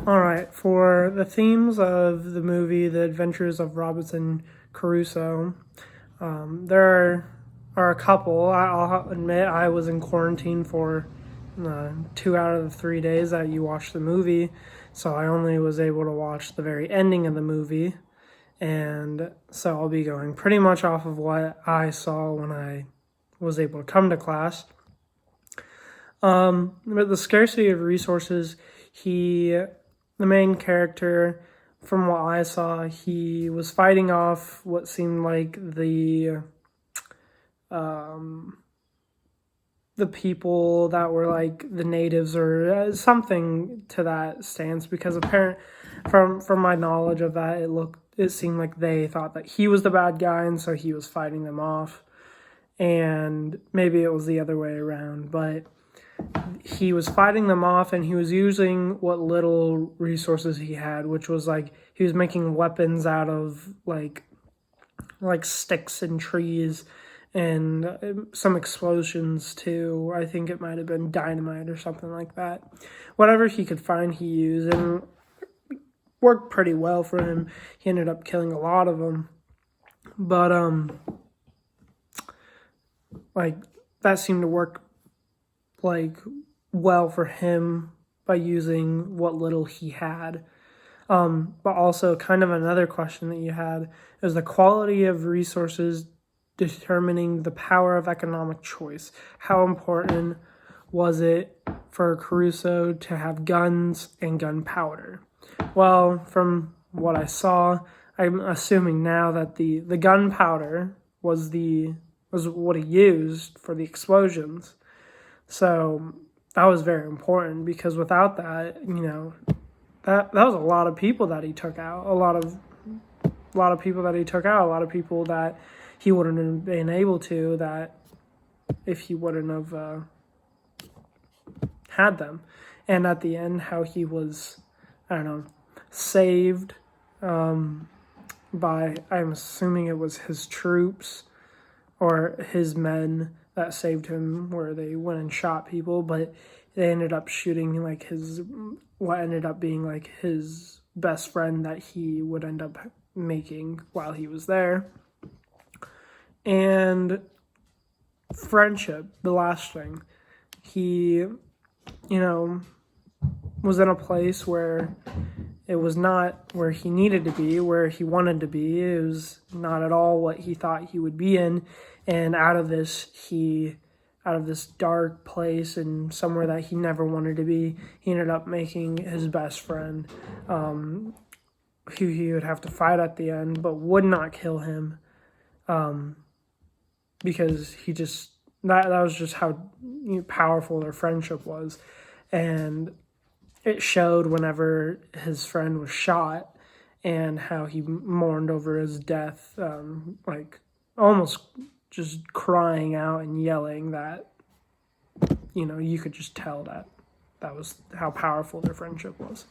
All right, for the themes of the movie The Adventures of Robinson Crusoe, there are a couple. I'll admit I was in quarantine for 2 out of the 3 days that you watched the movie, so I only was able to watch the very ending of the movie, and so I'll be going pretty much off of what I saw when I was able to come to class. But the scarcity of resources, the main character, from what I saw, he was fighting off what seemed like the people that were like the natives or something to that stance, because from my knowledge of that, it seemed like they thought that he was the bad guy, and so he was fighting them off, and maybe it was the other way around, but he was fighting them off, and he was using what little resources he had, which was like he was making weapons out of like sticks and trees and some explosions too. I think it might have been dynamite or something like that. Whatever he could find, he used, and worked pretty well for him. He ended up killing a lot of them, but like that seemed to work like well for him by using what little he had. But also kind of another question that you had is the quality of resources determining the power of economic choice. How important was it for Crusoe to have guns and gunpowder? Well, from what I saw, I'm assuming now that the gunpowder was what he used for the explosions. So that was very important, because without that, that was a lot of people that he took out. A lot of people that he took out. A lot of people that he wouldn't have been able to, that if he wouldn't have had them. And at the end, how he was, saved by, I'm assuming it was his troops or his men that saved him, where they went and shot people, but they ended up shooting like what ended up being like his best friend that he would end up making while he was there. And friendship, the last thing. He, was in a place where it was not where he needed to be, where he wanted to be. It was not at all what he thought he would be in. And out of this dark place and somewhere that he never wanted to be, he ended up making his best friend, who he would have to fight at the end, but would not kill him, because that was just how powerful their friendship was. And it showed whenever his friend was shot, and how he mourned over his death, like almost just crying out and yelling, that you could just tell that was how powerful their friendship was.